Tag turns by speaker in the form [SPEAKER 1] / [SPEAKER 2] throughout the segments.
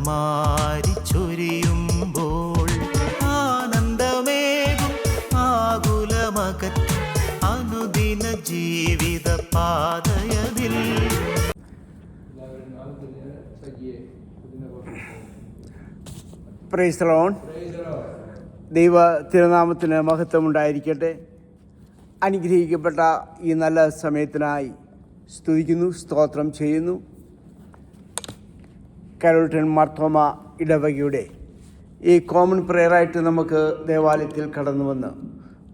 [SPEAKER 1] വാരിച്ചൊരിയുമ്പോൾ ആനന്ദമേകും ആകുലമകറ്റും അനുദിന ജീവിത പാതയതിൽ.
[SPEAKER 2] Price the Lord. ദൈവ തിരുനാമത്തിന് മഹത്വമുണ്ടായിരിക്കട്ടെ. അനുഗ്രഹിക്കപ്പെട്ട ഈ നല്ല സമയത്തിനായി സ്തുതിക്കുന്നു, സ്തോത്രം ചെയ്യുന്നു. കാരോൾട്ടൺ മാർത്തോമ ഇടവകയുടെ ഈ കോമൺ പ്രെയറായിട്ട് നമുക്ക് ദേവാലയത്തിൽ കടന്നു വന്ന്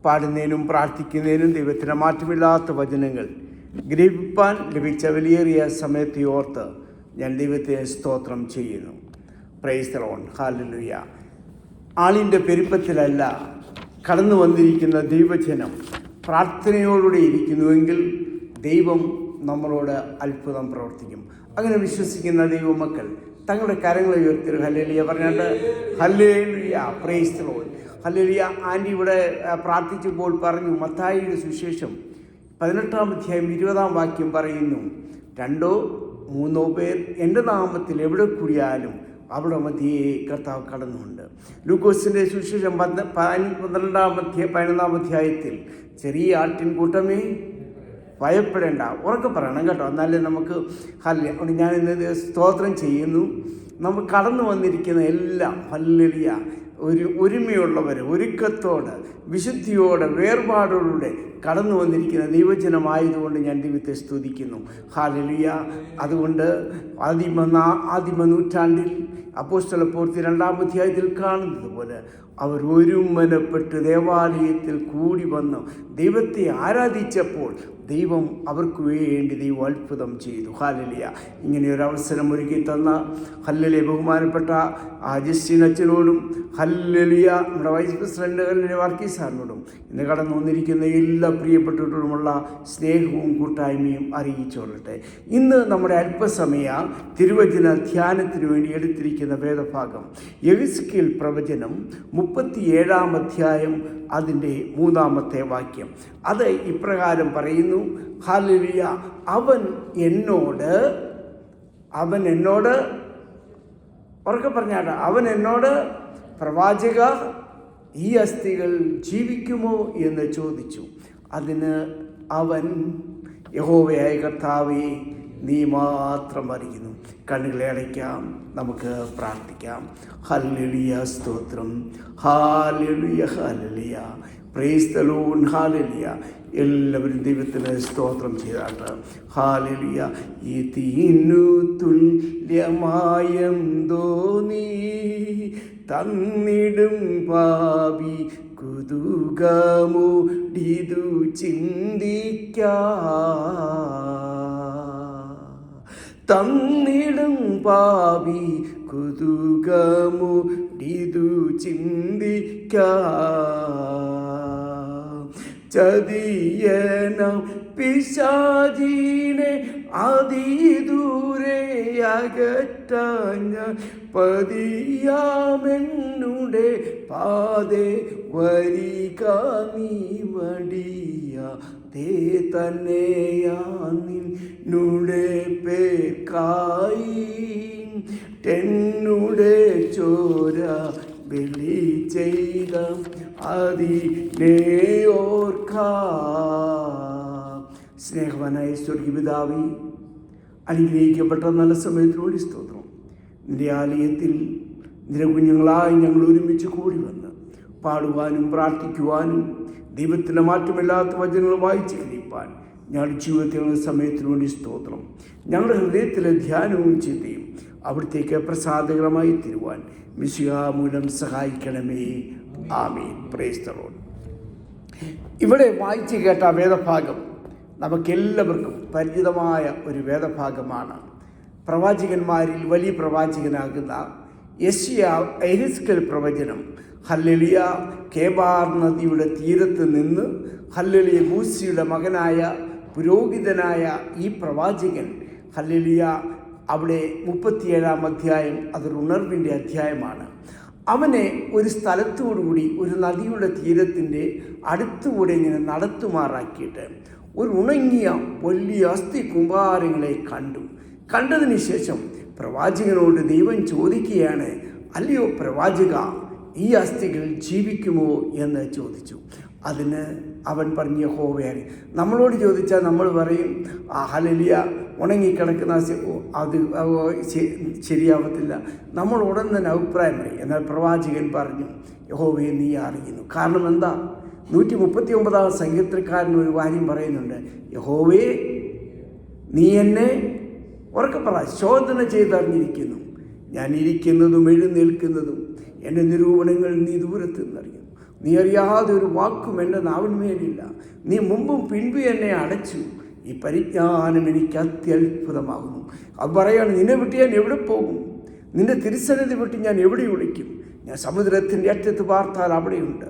[SPEAKER 2] പാടുന്നതിനും പ്രാർത്ഥിക്കുന്നതിനും ദൈവത്തിന് മാറ്റമില്ലാത്ത വചനങ്ങൾ ഗ്രഹിപ്പാൻ ലഭിച്ച വിലയേറിയ സമയത്തെ ഓർത്ത് ഞാൻ ദൈവത്തെ സ്തോത്രം ചെയ്യുന്നു. Price the Lord. ഹല്ലേലൂയ. ആളിൻ്റെ പെരുപ്പത്തിലല്ല കടന്നു വന്നിരിക്കുന്ന ദൈവജനം പ്രാർത്ഥനയോടുകൂടി ഇരിക്കുന്നുവെങ്കിൽ ദൈവം നമ്മളോട് അത്ഭുതം പ്രവർത്തിക്കും. അങ്ങനെ വിശ്വസിക്കുന്ന ദൈവമക്കൾ തങ്ങളുടെ കരങ്ങളെ ഉയർത്തി ഹല്ലേലൂയ പറഞ്ഞിട്ട് hallelujah. Praise the Lord. Hallelujah. Aunty ഇവിടെ പ്രാർത്ഥിച്ചപ്പോൾ പറഞ്ഞു, മത്തായിയുടെ സുവിശേഷം 18-ാം അധ്യായം 20-ാം വാക്യം പറയുന്നു, 2 or 3 പേർ എൻ്റെ നാമത്തിൽ എവിടെ കൂടിയാലും അവിടെ മധ്യേ കർത്താവ് കടന്നുണ്ട്. ലൂക്കോസിൻ്റെ സുവിശേഷം 11-ാം അധ്യായത്തിൽ ചെറിയ ആട്ടിൻകൂട്ടമേ ഭയപ്പെടേണ്ട, ഉറക്കെ പറയണം കേട്ടോ, എന്നാലേ നമുക്ക് ഹല്ലേലൂയ. ഞാൻ ഇന്ന് സ്തോത്രം ചെയ്യുന്നു. നമ്മൾ കടന്നു വന്നിരിക്കുന്ന എല്ലാം ഹല്ലേലൂയ ഒരുമയുള്ളവർ, ഒരുക്കത്തോടെ, വിശുദ്ധിയോടെ, വേർപാടോടുകൂടെ കടന്നു വന്നിരിക്കുന്ന ദൈവജനമായതുകൊണ്ട് ഞാൻ ദൈവത്തെ സ്തുതിക്കുന്നു. ഹല്ലേലൂയ. അതുകൊണ്ട് ആദിമ നൂറ്റാണ്ടിൽ അപ്പോസ്തല പ്രവൃത്തി 2-ാം അധ്യായത്തിൽ കാണുന്നത് പോലെ അവർ ഒരുമനപ്പെട്ട് ദേവാലയത്തിൽ കൂടി വന്ന് ദൈവത്തെ ആരാധിച്ചപ്പോൾ ദൈവം അവർക്ക് വേണ്ടി ദൈവം അത്ഭുതം ചെയ്തു. ഹല്ലേലൂയ. ഇങ്ങനെ ഒരു അവസരം ഒരുക്കി തന്ന ഹല്ലേലൂയ ബഹുമാനപ്പെട്ട ജസ്റ്റിൻ അച്ഛനോടും ഹല്ലേലൂയ നമ്മുടെ വൈസ് പ്രസിഡന്റ് ഹല്ലേലൂയ വർഗീസ് സാറിനോടും ഇന്ന് കടന്നു വന്നിരിക്കുന്ന എല്ലാ പ്രിയപ്പെട്ടവരോടുമുള്ള സ്നേഹവും കൂട്ടായ്മയും അറിയിച്ചുകൊള്ളട്ടെ. ഇന്ന് നമ്മുടെ അല്പസമയ തിരുവചന ധ്യാനത്തിന് വേണ്ടി എടുത്തിരിക്കുന്ന വേദഭാഗം യെഹെസ്കേൽ പ്രവചനം 37-ാം അധ്യായം അതിൻ്റെ 3-ാമത്തെ വാക്യം. അത് ഇപ്രകാരം പറയുന്നു, ഹല്ലേലൂയ. അവൻ എന്നോട് ഉറക്കെ പറഞ്ഞാട്ടെ, അവൻ എന്നോട് പ്രവാചക ഈ അസ്ഥികൾ ജീവിക്കുമോ എന്ന് ചോദിച്ചു. അതിന് അവൻ, യഹോവയായ കർത്താവേ നീ മാത്രം അറിയുന്നു. കണ്ണുകളെ അടയ്ക്കാം, നമുക്ക് പ്രാർത്ഥിക്കാം. ഹല്ലേലൂയ. സ്തോത്രം. Hallelujah. Hallelujah. Praise the Lord. Hallelujah. എല്ലാവരും ദൈവത്തിന് സ്തോത്രം ചെയ്താട്ട്. ഹല്ലേലൂയ. ഇതിനു തുല്യമായെന്തോ നീ തന്നിടും പാപി കുതുകമുടിതു തന്നിടും പാപി കുതുകമുടിതു ചതിയനം പിശാചിനെ അതിദൂരെ അകറ്റാഞ്ഞ പതിയാമെന്നുടെ പാതേ വരിക നീ വടിയ തേ തന്നെയാ നിന്നുടെ പേർക്കായി തെന്നുടെ ചോര ബലി ചെയ്ത അതിനെയോർക്കാം. സ്നേഹവാനായ സ്വർഗീയ പിതാവേ, അനുഗ്രഹിക്കപ്പെട്ട നല്ല സമയത്തിനോട് സ്തോത്രം. നിന്റെ ആലയത്തിൽ നിന്റെ കുഞ്ഞുങ്ങളായി ഞങ്ങൾ ഒരുമിച്ച് കൂടി വന്ന് പാടുവാനും പ്രാർത്ഥിക്കുവാനും ദൈവത്തിൻ്റെ മാറ്റമില്ലാത്ത വചനങ്ങൾ വായിച്ച് ഗ്രഹിപ്പാൻ ഞങ്ങളുടെ ജീവിതത്തിലുള്ള സമയത്തിനു വേണ്ടി സ്തോത്രം. ഞങ്ങളുടെ ഹൃദയത്തിലെ ധ്യാനവും ചിന്തയും അവിടത്തേക്ക് പ്രസാദകരമായി തരുവാൻ മിശിഹാ മൂലം സഹായിക്കണമേ. ആമേൻ. Praise the Lord. ഇവിടെ വായിച്ച് കേട്ട വേദഭാഗം നമുക്കെല്ലാവർക്കും പരിചിതമായ ഒരു വേദഭാഗമാണ്. പ്രവാചകന്മാരിൽ വലിയ പ്രവാചകനാകുന്ന യെഹെസ്കേൽ പ്രവചനം ഹല്ലേലൂയ കേബാർ നദിയുടെ തീരത്ത് നിന്ന് ഹല്ലേലൂയ മൂസിയുടെ മകനായ പുരോഹിതനായ ഈ പ്രവാചകൻ ഹല്ലേലൂയ അവിടെ 37-ാം അധ്യായം അതൊരു ഉണർവിൻ്റെ അധ്യായമാണ്. അവനെ ഒരു സ്ഥലത്തോടുകൂടി ഒരു നദിയുടെ തീരത്തിൻ്റെ അടുത്തുകൂടെ ഇങ്ങനെ നടത്തുമാറാക്കിയിട്ട് ഒരു ഉണങ്ങിയ വലിയ അസ്ഥി കുമ്പാരങ്ങളെ കണ്ടതിന് ശേഷം പ്രവാചകനോട് ദൈവം ചോദിക്കുകയാണ്, അല്ലയോ പ്രവാചക, ഈ അസ്ഥികൾ ജീവിക്കുമോ എന്ന് ചോദിച്ചു. അതിന് അവൻ പറഞ്ഞ യഹോവയാണ്. നമ്മളോട് ചോദിച്ചാൽ നമ്മൾ പറയും, ഹല്ലേലൂയ, ഉണങ്ങിക്കിടക്കുന്ന അത് ശരിയാവത്തില്ല, നമ്മൾ ഉടൻ തന്നെ അഭിപ്രായം പറയും. എന്നാൽ പ്രവാചകൻ പറഞ്ഞു, യഹോവയെ നീ അറിയുന്നു. കാരണം എന്താ? 139 സങ്കീർത്തനക്കാരൻ ഒരു കാര്യം പറയുന്നുണ്ട്, യഹോവയെ നീ എന്നെ ഉറക്കെ പറ ശോധന ചെയ്തറിഞ്ഞിരിക്കുന്നു. ഞാൻ ഇരിക്കുന്നതും എഴുന്നേൽക്കുന്നതും എൻ്റെ നിരൂപണങ്ങൾ നീ ദൂരത്ത് നിന്നറിയുന്നു. നീ അറിയാതെ ഒരു വാക്കും എൻ്റെ നാവിന്മേലില്ല. നീ മുമ്പും പിൻപും എന്നെ അടച്ചു. ഈ പരിജ്ഞാനം എനിക്ക് അത്യത്ഭുതമാകുന്നു. അത് പറയാണ്, നിന്നെ വിട്ട് ഞാൻ എവിടെ പോകും? നിന്റെ തിരുസന്നിധി വിട്ട് ഞാൻ എവിടെ വിളിക്കും? ഞാൻ സമുദ്രത്തിൻ്റെ അറ്റത്ത് പാർത്താൽ അവിടെയുണ്ട്,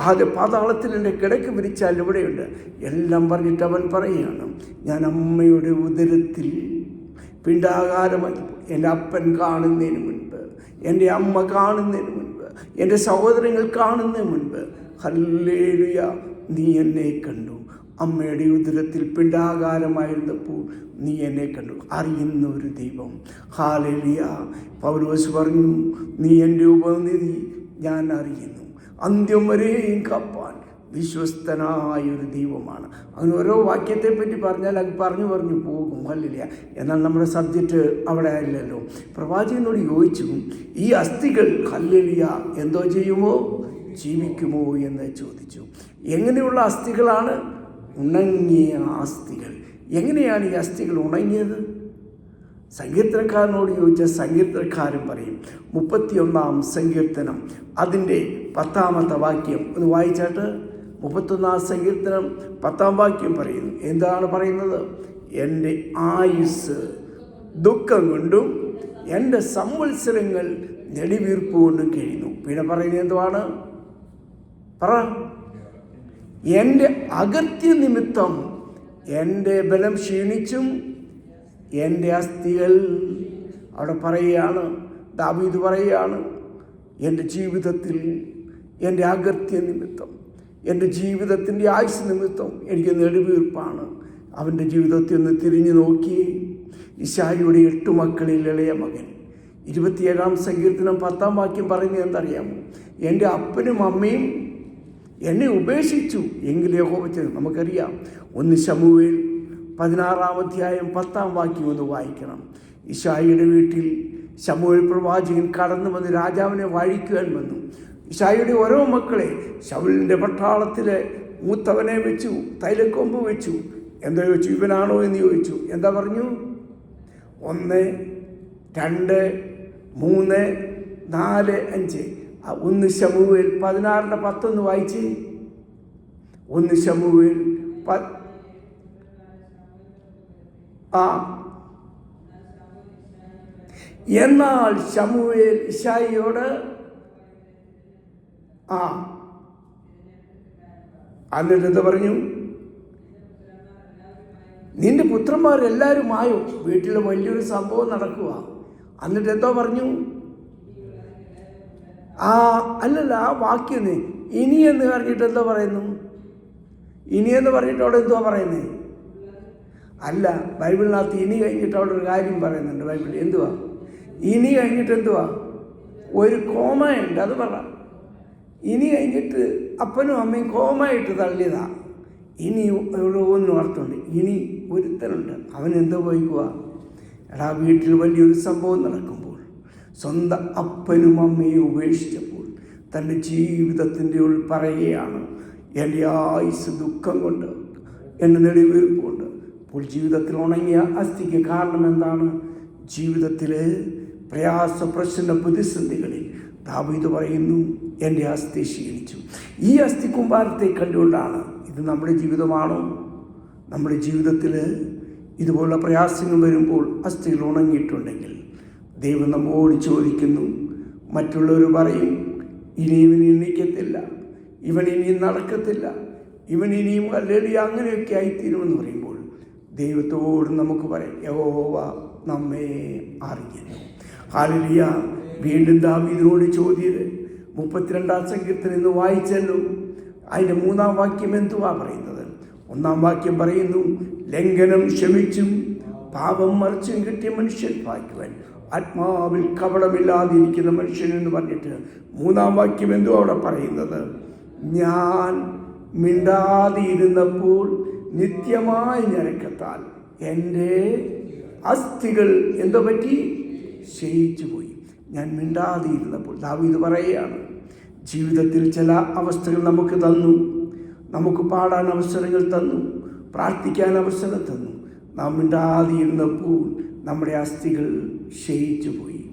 [SPEAKER 2] ആദ്യ പാതാളത്തിൽ എൻ്റെ കിടക്ക് വിരിച്ചാൽ ഇവിടെയുണ്ട്. എല്ലാം പറഞ്ഞിട്ട് അവൻ പറയുകയാണ്, ഞാൻ അമ്മയുടെ ഉദരത്തിൽ പിണ്ടാകാരമായി, എൻ്റെ അപ്പൻ കാണുന്നതിന് മുൻപ്, എൻ്റെ അമ്മ കാണുന്നതിന് മുൻപ്, എൻ്റെ സഹോദരങ്ങൾ കാണുന്നതിന് മുൻപ്, ഹല്ലേലൂയ, നീ എന്നെ കണ്ടു. അമ്മയുടെ ഉദരത്തിൽ പിണ്ടാകാരമായിരുന്നപ്പോൾ നീ എന്നെ കണ്ടു. അറിയുന്ന ഒരു ദൈവം. ഹല്ലേലൂയ. പൗലോസ് പറഞ്ഞു, നീ എൻ്റെ ഉപനിധി ഞാൻ അറിയുന്നു. അന്ത്യം വരെയും കാപ്പാൻ വിശ്വസ്തനായൊരു ദൈവമാണ്. അങ്ങനെ ഓരോ വാക്യത്തെപ്പറ്റി പറഞ്ഞാൽ അത് പറഞ്ഞു പോകും. ഹല്ലേലൂയ. എന്നാൽ നമ്മുടെ സബ്ജക്റ്റ് അവിടെ ആയില്ലല്ലോ. പ്രവാചകനോട് ചോദിച്ചു, ഈ അസ്ഥികൾ ഹല്ലേലൂയ എന്തോ ചെയ്യുമോ, ജീവിക്കുമോ എന്ന് ചോദിച്ചു. എങ്ങനെയുള്ള അസ്ഥികളാണ്? ഉണങ്ങിയ അസ്ഥികൾ. എങ്ങനെയാണ് ഈ അസ്ഥികൾ ഉണങ്ങിയത്? സങ്കീർത്തനക്കാരനോട് ചോദിച്ച സങ്കീർത്തനക്കാരൻ പറയും, 31 സങ്കീർത്തനം അതിൻ്റെ 10 വാക്യം ഒന്ന് വായിച്ചാട്ട്. 31 സങ്കീർത്തനം 10 വാക്യം പറയുന്നു. എന്താണ് പറയുന്നത്? എൻ്റെ ആയുസ് ദുഃഖം കൊണ്ടും എൻ്റെ സംവത്സരങ്ങൾ നെടുവീർപ്പ് കൊണ്ടും കഴിയുന്നു. പിന്നെ പറയുന്നത് എന്തുവാണ്? പറ. എൻ്റെ അകത്യ നിമിത്തം എൻ്റെ ബലം ക്ഷീണിച്ചും എൻ്റെ അസ്ഥികൾ, അവിടെ പറയുകയാണ്, ദാവീദ് പറയുകയാണ്, എൻ്റെ ജീവിതത്തിൽ എൻ്റെ അകത്യ നിമിത്തം, എൻ്റെ ജീവിതത്തിൻ്റെ ആയുസ് നിമിത്തം എനിക്ക് നെടുവീർപ്പാണ്. അവൻ്റെ ജീവിതത്തിൽ ഒന്ന് തിരിഞ്ഞു നോക്കി. ഇശായിയുടെ 8 മക്കളിൽ ഇളയ മകൻ 27 സങ്കീർത്തനം 10 വാക്യം പറയുന്നത് എന്തറിയാമോ? എൻ്റെ അപ്പനും അമ്മയും എന്നെ ഉപേക്ഷിച്ചു എങ്കിലും യഹോവ ചെയ്തു. നമുക്കറിയാം. 1 ശമൂവേൽ 16 അധ്യായം 10 വാക്യം ഒന്ന് വായിക്കണം. ഇശായിയുടെ വീട്ടിൽ ശമൂവേൽ പ്രവാചകൻ കടന്നു വന്ന് രാജാവിനെ വാഴിക്കുവാൻ വന്നു. ഇശായിയുടെ ഓരോ മക്കളെ ശൗലിൻ്റെ പട്ടാളത്തിലെ മൂത്തവനെ വെച്ചു, തൈലക്കൊമ്പ് വെച്ചു. എന്താ ചോദിച്ചു? ഇവനാണോ എന്ന് ചോദിച്ചു. എന്താ പറഞ്ഞു? 1, 2, 3, 4, 5. 1 ശമൂവേൽ 16:10 വായിച്ച്. 1 ശമൂവേൽ എന്നാൽ ശമൂവേൽ ഇശായിയോട് എന്നിട്ട് എന്താ പറഞ്ഞു? നിന്റെ പുത്രന്മാരെല്ലാവരും ആയോ? വീട്ടിൽ വലിയൊരു സംഭവം നടക്കുക. എന്നിട്ട് എന്തോ പറഞ്ഞു? അല്ലല്ല, ആ വാക്യം ഇനി എന്ന് പറഞ്ഞിട്ട് എന്തോ പറയുന്നു? ഇനിയെന്ന് പറഞ്ഞിട്ട് അവിടെ എന്തോ പറയുന്നത്? അല്ല, ബൈബിളിനകത്ത് ഇനി കഴിഞ്ഞിട്ട് അവിടെ ഒരു കാര്യം പറയുന്നുണ്ട്. ബൈബിളിൽ എന്തുവാ? ഇനി കഴിഞ്ഞിട്ട് എന്തുവാ? ഒരു കോമയുണ്ട്, അത് പറ. ഇനി കഴിഞ്ഞിട്ട് അപ്പനും അമ്മയും കോമയിട്ട് തള്ളിയതാ. ഇനി ഒന്നും അർത്ഥമുണ്ട്. ഇനി ഒരുത്തനുണ്ട്, അവൻ എന്തോ പോയിക്കുക. എടാ, വീട്ടിൽ വലിയൊരു സംഭവം നടക്കുമ്പോൾ സ്വന്തം അപ്പനും അമ്മയും ഉപേക്ഷിച്ചപ്പോൾ തൻ്റെ ജീവിതത്തിൻ്റെ ഉള്ളിൽ പറയുകയാണ്, എൻ്റെ ആയുസ് ദുഃഖം കൊണ്ട്, എൻ്റെ നെടുവീർപ്പ് കൊണ്ട്. അപ്പോൾ ജീവിതത്തിൽ ഉണങ്ങിയ അസ്ഥിക്ക് കാരണം എന്താണ്? ജീവിതത്തിലെ പ്രയാസ പ്രശ്ന പ്രതിസന്ധികളിൽ ദാവീദ് പറയുന്നു, എൻ്റെ അസ്ഥി ക്ഷീണിച്ചു. ഈ അസ്ഥി കുമ്പാരത്തെ കണ്ടുകൊണ്ടാണ്. ഇത് നമ്മുടെ ജീവിതമാണോ? നമ്മുടെ ജീവിതത്തിൽ ഇതുപോലുള്ള പ്രയാസങ്ങൾ വരുമ്പോൾ അസ്ഥികൾ ഉണങ്ങിയിട്ടുണ്ടെങ്കിൽ ദൈവം നമ്മോട് ചോദിക്കുന്നു. മറ്റുള്ളവർ പറയും, ഇനി ഇവൻ എണ്ണിക്കത്തില്ല, ഇവൻ ഇനിയും നടക്കത്തില്ല, ഇവൻ ഇനിയും ഹല്ലേലൂയ അങ്ങനെയൊക്കെ ആയിത്തീരുമെന്ന് പറയുമ്പോൾ ദൈവത്തോട് നമുക്ക് പറയാം, യഹോവ നമ്മെ അറിയുന്നു. ഹല്ലേലൂയ. വീണ്ടും ദാവീദിനോട് ചോദ്യം 32 സങ്കീർത്തനം ഇന്ന് വായിച്ചല്ലോ. അതിൻ്റെ 3 വാക്യം എന്തുവാ പറയുന്നത്? 1 വാക്യം പറയുന്നു, ലംഘനം ക്ഷമിച്ചും പാപം മറിച്ചും കിട്ടിയ മനുഷ്യൻ ഭാഗ്യവാൻ. ആത്മാവിൽ കപടമില്ലാതിരിക്കുന്ന മനുഷ്യൻ എന്ന് പറഞ്ഞിട്ട് 3-ാം വാക്യം എന്തോ അവിടെ പറയുന്നത്? ഞാൻ മിണ്ടാതിരുന്നപ്പോൾ നിത്യമായ ഞരക്കത്താൽ എൻ്റെ അസ്ഥികൾ എന്തോ പറ്റി? ക്ഷയിച്ചു പോയി. ഞാൻ മിണ്ടാതിരുന്നപ്പോൾ. ദാവീദ് പറയുകയാണ്, ജീവിതത്തിൽ ചില അവസ്ഥകൾ നമുക്ക് തന്നു, നമുക്ക് പാടാൻ അവസരങ്ങൾ തന്നു, പ്രാർത്ഥിക്കാൻ അവസരം തന്നു. നാം മിണ്ടാതിരുന്നപ്പോൾ നമ്മുടെ അസ്ഥികൾ ക്ഷയിച്ചു പോയി.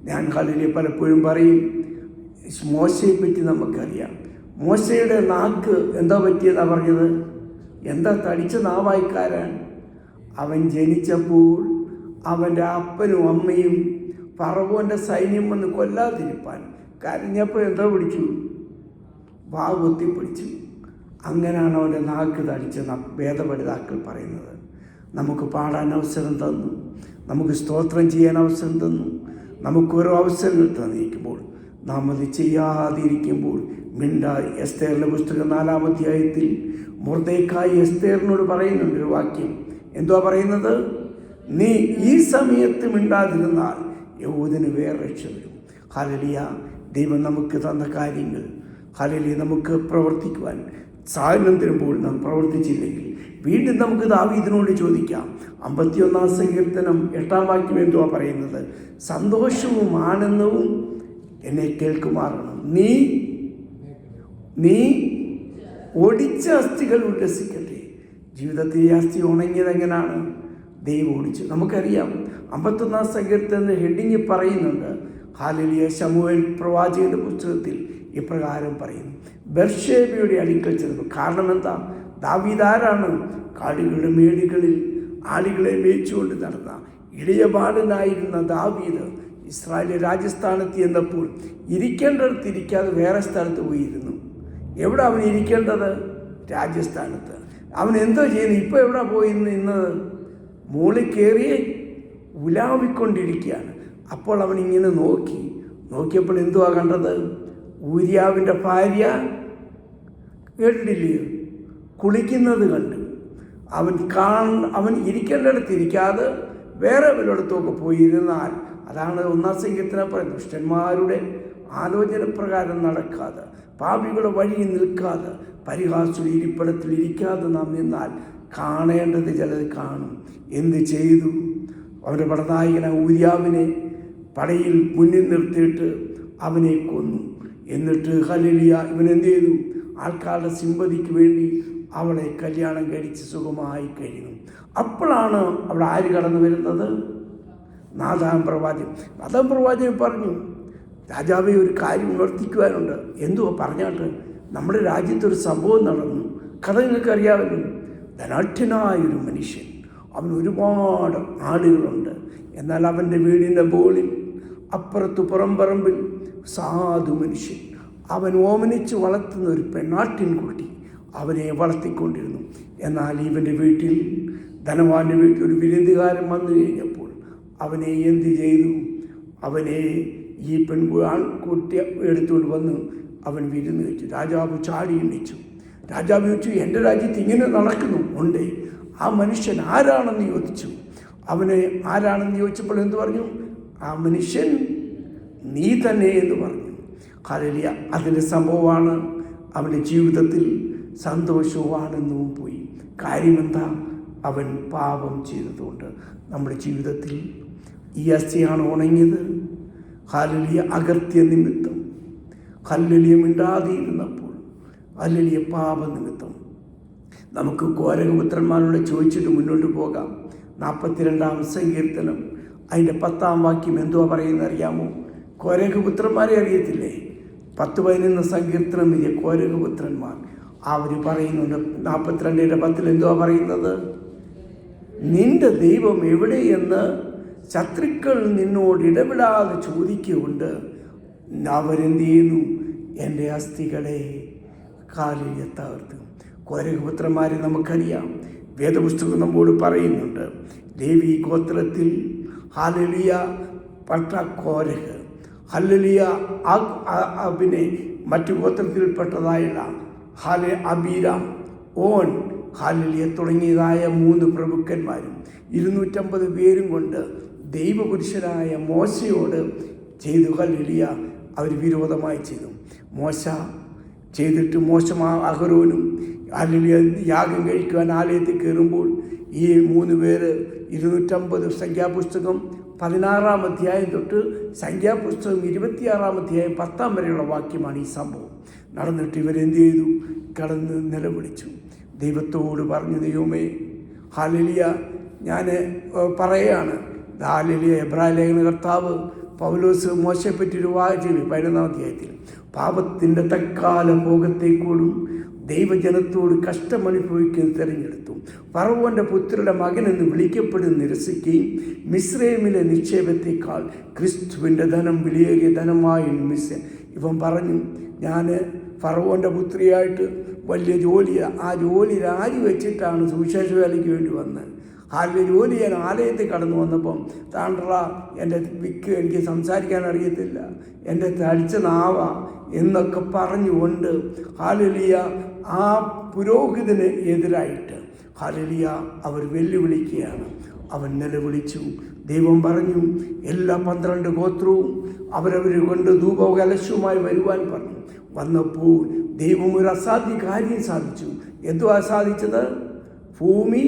[SPEAKER 2] ഞാൻ കളിലെ പലപ്പോഴും പറയും, മോശയെ പറ്റി നമുക്കറിയാം. മോശയുടെ നാക്ക് എന്താ പറ്റിയെന്നാണ് പറഞ്ഞത്? എന്താ തടിച്ച നാവായിക്കാരൻ? അവൻ ജനിച്ചപ്പോൾ അവൻ്റെ അപ്പനും അമ്മയും ഫറവോൻ്റെ സൈന്യം വന്ന് കൊല്ലാതിരിപ്പാൻ കരഞ്ഞപ്പോൾ എന്താ പിടിച്ചു? വാ പൊത്തിപ്പിടിച്ചു. അങ്ങനെയാണ് അവൻ്റെ നാക്ക് തടിച്ചെന്ന വേദപഠിതാക്കൾ പറയുന്നത്. നമുക്ക് പാടാൻ അവസരം തന്നു, നമുക്ക് സ്തോത്രം ചെയ്യാൻ അവസരം തന്നു, നമുക്കോരോ അവസരങ്ങൾ തന്നിരിക്കുമ്പോൾ നാം അത് ചെയ്യാതിരിക്കുമ്പോൾ എസ്തേറിൻ്റെ പുസ്തകം 4-ാം അധ്യായത്തിൽ മൊർദെഖായി എസ്തേറിനോട് പറയുന്നുണ്ട് ഒരു വാക്യം. എന്തുവാ പറയുന്നത്? നീ ഈ സമയത്ത് മിണ്ടാതിരുന്നാൽ യഹൂദന് വേറെ രക്ഷ വരും. ഹല്ലേലൂയ. ദൈവം നമുക്ക് തന്ന കാര്യങ്ങൾ ഹല്ലേലൂയ നമുക്ക് പ്രവർത്തിക്കുവാൻ സാധനം തരുമ്പോൾ നാം പ്രവർത്തിച്ചില്ലെങ്കിൽ വീണ്ടും നമുക്ക് ദാവീദിനോട് ചോദിക്കാം. 51-ാം സങ്കീർത്തനം 8-ാം വാക്യം എന്തുവാ പറയുന്നത്? സന്തോഷവും ആനന്ദവും എന്നെ കേൾക്കുമാറണം. നീ ഒടിച്ച അസ്ഥികൾ ഉല്ലസിക്കട്ടെ. ജീവിതത്തിൽ ഈ അസ്ഥി ഉണങ്ങിയത് എങ്ങനെയാണ്? ദൈവം ഓടിച്ചു. നമുക്കറിയാം 51-ാം സങ്കീർത്തനത്തിൻ്റെ ഹെഡിങ് പറയുന്നുണ്ട്. ഹല്ലേലൂയ. ശമൂവേൽ പ്രവാചകന്റെ പുസ്തകത്തിൽ ഇപ്രകാരം പറയുന്നു, ബർശേബയുടെ അടുക്കൽ ചെന്നു. കാരണം എന്താ? ദാവീദ് ആരാണ്? കാടുകളുടെ മേടുകളിൽ ആടുകളെ മേയിച്ചുകൊണ്ട് നടന്ന ഇടയ ബാലനായിരുന്ന ദാവീദ് ഇസ്രായേലിലെ രാജസ്ഥാനത്ത് ചെന്നപ്പോൾ ഇരിക്കേണ്ടടുത്ത് ഇരിക്കാതെ വേറെ സ്ഥലത്ത് പോയിരുന്നു. എവിടെ അവൻ ഇരിക്കേണ്ടത്? രാജസ്ഥാനത്ത്. അവൻ എന്തോ ചെയ്യുന്നു? ഇപ്പോൾ എവിടെ പോയി നിന്നത്? മുകളിൽ കയറി ഉലാവിക്കൊണ്ടിരിക്കുകയാണ്. അപ്പോൾ അവൻ ഇങ്ങനെ നോക്കിയപ്പോൾ എന്തുവാ കണ്ടത്? ഊരിയാവിൻ്റെ ഭാര്യ കേട്ടില്ലയോ കുളിക്കുന്നത് കണ്ടു. അവൻ ഇരിക്കേണ്ടടുത്ത് ഇരിക്കാതെ വേറെ വല്ലയിടത്തൊക്കെ പോയിരുന്നാൽ, അതാണ് 1-ാം സങ്കീർത്തനം പറയുന്നത്, ദുഷ്ടന്മാരുടെ ആലോചന പ്രകാരം നടക്കാതെ, പാപികളുടെ വഴിയിൽ നിൽക്കാതെ, പരിഹാസയുടെ ഇരിപ്പിടത്തിൽ ഇരിക്കാതെ നാം നിന്നാൽ കാണേണ്ടത് ചിലത് കാണും. എന്ത് ചെയ്തു? അവരുടെ പടനായകന ഊരിയാവിനെ പടയിൽ മുന്നിൽ നിർത്തിയിട്ട് അവനെ കൊന്നു. എന്നിട്ട് ഹല്ലേലൂയ ഇവൻ എന്ത് ചെയ്തു? ആൾക്കാരുടെ സിമ്പതിക്ക് വേണ്ടി അവളെ കല്യാണം കഴിച്ച് സുഖമായി കഴിയുന്നു. അപ്പോഴാണ് അവിടെ ആര് കടന്നു വരുന്നത്? നാഥാൻ പ്രവാചകൻ പറഞ്ഞു, രാജാവെ ഒരു കാര്യം ഉണർത്തിക്കുവാനുണ്ട്. എന്തുവാ പറഞ്ഞാട്ട്? നമ്മുടെ രാജ്യത്തൊരു സംഭവം നടന്നു. കഥ നിങ്ങൾക്ക് അറിയാമല്ലോ. ധനാഢ്യനായൊരു മനുഷ്യൻ, അവന് ഒരുപാട് ആടുകളുണ്ട്. എന്നാൽ അവൻ്റെ വീടിൻ്റെ മുകളിൽ അപ്പുറത്ത് പുറംപറമ്പിൽ സാധു മനുഷ്യൻ, അവൻ ഓമനിച്ച് വളർത്തുന്ന ഒരു പെണ്ണാട്ടിൻകുട്ടി അവനെ വളർത്തിക്കൊണ്ടിരുന്നു. എന്നാൽ ഇവൻ്റെ വീട്ടിൽ, ധനവാൻ്റെ വീട്ടിൽ ഒരു വിരുന്നുകാരൻ വന്നു കഴിഞ്ഞപ്പോൾ അവനെ എന്ത് ചെയ്തു? അവനെ ഈ ആൺകുട്ടി എടുത്തുകൊണ്ട് വന്ന് അവൻ വിരുന്ന് വെച്ചു. രാജാവ് ചാടി എണ്ണിച്ചു. രാജാവ് ചോദിച്ചു, എൻ്റെ രാജ്യത്ത് ഇങ്ങനെ നടക്കുന്നു? ഉണ്ട്. ആ മനുഷ്യൻ ആരാണെന്ന് ചോദിച്ചു. അവനെ ആരാണെന്ന് ചോദിച്ചപ്പോൾ എന്ത് പറഞ്ഞു? ആ മനുഷ്യൻ നീ തന്നെ എന്ന് പറഞ്ഞു. ഹല്ലേലൂയ. അതിൻ്റെ സംഭവമാണ് അവൻ്റെ ജീവിതത്തിൽ സന്തോഷവും ആനന്ദവും പോയി. കാര്യമെന്താ? അവൻ പാപം ചെയ്തതുകൊണ്ട്. നമ്മുടെ ജീവിതത്തിൽ ഈ അസ്ഥിയാണ് ഉണങ്ങിയത്. ഹല്ലേലൂയ. അകർത്യ നിമിത്തം, ഹല്ലേലൂയ മിണ്ടാതിരുന്നപ്പോൾ, ഹല്ലേലൂയ പാപനിമിത്തം. നമുക്ക് കോരകപുത്രന്മാരോട് ചോദിച്ചിട്ട് മുന്നോട്ട് പോകാം. 42-ാം സങ്കീർത്തനം അതിൻ്റെ 10-ാം വാക്യം എന്തുവാ പറയുന്നത് അറിയാമോ? കോരകപുത്രന്മാരെ അറിയത്തില്ലേ? 10-11 സങ്കീർത്തനം എഴുതിയ കോരകപുത്രന്മാർ അവർ പറയുന്നുണ്ട്. 42:10 എന്തുവാ പറയുന്നത്? നിന്റെ ദൈവം എവിടെയെന്ന് ശത്രുക്കൾ നിന്നോട് ഇടപെടാതെ ചോദിക്കുകൊണ്ട് അവരെന്ത് ചെയ്യുന്നു? എൻ്റെ അസ്ഥികളെ കാലിൽ തകർത്തു. കോരകപുത്രന്മാരെ നമുക്കറിയാം. വേദപുസ്തകം നമ്മോട് പറയുന്നുണ്ട്. ലേവി ഗോത്രത്തിൽ ഹല്ലേലൂയ പെട്ട കോരഹ്, ഹല്ലേലൂയ പിന്നെ മറ്റു ഗോത്രത്തിൽപ്പെട്ടതായുള്ള അബീരാം, ഓൻ, ഹല്ലേലൂയ തുടങ്ങിയതായ 3 പ്രഭുക്കന്മാരും 250 പേരും കൊണ്ട് ദൈവപുരുഷനായ മോശയോട് ചെയ്തു. ഹല്ലേലൂയ. അവർ വിരോധമായി ചെയ്തു. മോശ ചെയ്തിട്ട് അഹരോനും ഹല്ലേലൂയ യാഗം കഴിക്കുവാൻ ആലയത്തിൽ കയറുമ്പോൾ ഈ 3 പേര് 250 സംഖ്യാപുസ്തകം 16-ാം അധ്യായം തൊട്ട് സംഖ്യാപുസ്തകം 26-ാം അധ്യായം 10 വരെയുള്ള വാക്യമാണ് ഈ സംഭവം നടന്നിട്ട്. ഇവരെന്ത് ചെയ്തു? കടന്ന് നിലവിളിച്ചു, ദൈവത്തോട് പറഞ്ഞു, ദൈവമേ ഹല്ലേലൂയ, ഞാൻ പറയുകയാണ്. ഹല്ലേലൂയ. എബ്രായ ലേഖന കർത്താവ് പൗലോസ് മോശയെപ്പറ്റി ഒരു വാചകം 11-ാം അധ്യായത്തിൽ, പാപത്തിൻ്റെ തൽക്കാല ഭോഗത്തേക്കൂടും ദൈവജനത്തോട് കഷ്ടമനുഭവിക്കാൻ തിരഞ്ഞെടുത്തു. ഫറവോൻ്റെ പുത്രരുടെ മകനെന്ന് വിളിക്കപ്പെടുന്ന നിരസിക്കുകയും മിസ്രൈമിലെ നിക്ഷേപത്തേക്കാൾ ക്രിസ്തുവിൻ്റെ ധനം വിലയേറിയ ധനമായി ഇവൻ പറഞ്ഞു, ഞാൻ ഫറവോൻ്റെ പുത്രിയായിട്ട് വലിയ ആ ജോലി രാജിവെച്ചിട്ടാണ് സുവിശേഷ വേലയ്ക്ക് വേണ്ടി വന്നത്. ജോലി ചെയ്യാൻ ആലയത്തിൽ കടന്നു വന്നപ്പം, താണ്ടറ എൻ്റെ വിക്ക്, എനിക്ക് സംസാരിക്കാൻ അറിയത്തില്ല, എൻ്റെ തടിച്ച നാവ എന്നൊക്കെ പറഞ്ഞുകൊണ്ട് ഹല്ലേലൂയ ആ പുരോഹിതന് എതിരായിട്ട് ഹല്ലേലൂയ അവർ വെല്ലുവിളിക്കുകയാണ്. അവൻ നിലവിളിച്ചു. ദൈവം പറഞ്ഞു, എല്ലാ 12 ഗോത്രവും അവരവർ കൊണ്ട് ധൂപകലശവുമായി വരുവാൻ പറഞ്ഞു. വന്നപ്പോൾ ദൈവം ഒരു അസാധ്യ കാര്യം സാധിച്ചു. എന്തുവാ സാധിച്ചത്? ഭൂമി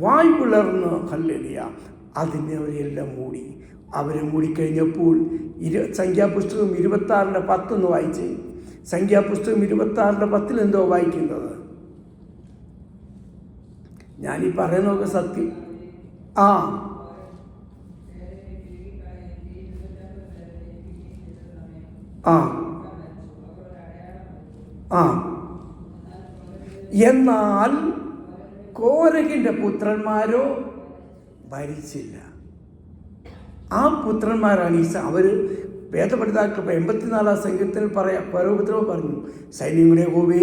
[SPEAKER 2] വായ് പിളർന്ന് ഹല്ലേലൂയ അതിനെ അവരെല്ലാം മൂടി. അവരെ മൂടിക്കഴിഞ്ഞപ്പോൾ സംഖ്യാപുസ്തകം 26:10 വായിച്ച്. സംഖ്യാപുസ്തകം 26:10 എന്തോ വായിക്കുന്നത്? ഞാനീ പറയുന്നതൊക്കെ സത്യം. ആ ആ ആ എന്നാൽ കോരഹിൻ്റെ പുത്രന്മാരോ ഭരിച്ചില്ല. ആ പുത്രന്മാരാണ് അവർ വേദപഠിതാക്കൾ 84-ാം സംഖ്യത്തിൽ പരോപദ്രവം പറഞ്ഞു, സൈന്യങ്ങളുടെ യഹോവേ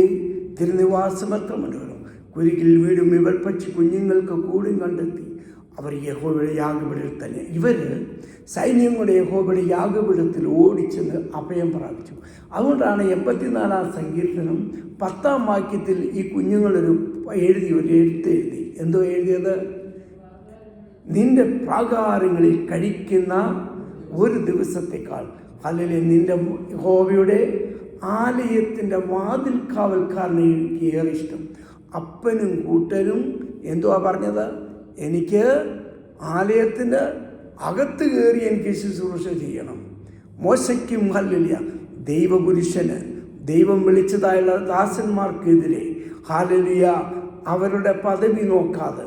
[SPEAKER 2] തിരുനിവാസമത്രമല്ലോ, കുരുകിൽ വീടും ഇവർ പക്ഷി കുഞ്ഞുങ്ങൾക്ക് കൂടും കണ്ടെത്തി. അവർ യഹോവയുടെ യാഗപീഠത്തിൽ തന്നെ. ഇവർ സൈന്യങ്ങളുടെ യഹോവയുടെ യാഗപീഠത്തിൽ ഓടിച്ചെന്ന് അഭയം പ്രാപിച്ചു. അതുകൊണ്ടാണ് 84-ാം സങ്കീർത്തനം 10-ാം വാക്യത്തിൽ ഈ കുഞ്ഞുങ്ങളൊരു ഒരു എഴുതി. എന്തോ എഴുതിയത്? നിന്റെ പ്രാകാരങ്ങളിൽ കഴിക്കുന്ന ഒരു ദിവസത്തേക്കാൾ അല്ലെങ്കിൽ നിന്റെ യഹോവയുടെ ആലയത്തിൻ്റെ വാതിൽ കാവൽക്കാരനെ എനിക്ക് ഏറെ ഇഷ്ടം. അപ്പനും കൂട്ടരും എന്തുവാ പറഞ്ഞത്? എനിക്ക് ആലയത്തിൻ്റെ അകത്ത് കയറി എനിക്ക് ശുശ്രൂഷ ചെയ്യണം. മോശയ്ക്കും ഹല്ലേലൂയ ദൈവപുരുഷന് ദൈവം വിളിച്ചതായുള്ള ദാസന്മാർക്കെതിരെ ഹല്ലേലൂയ അവരുടെ പദവി നോക്കാതെ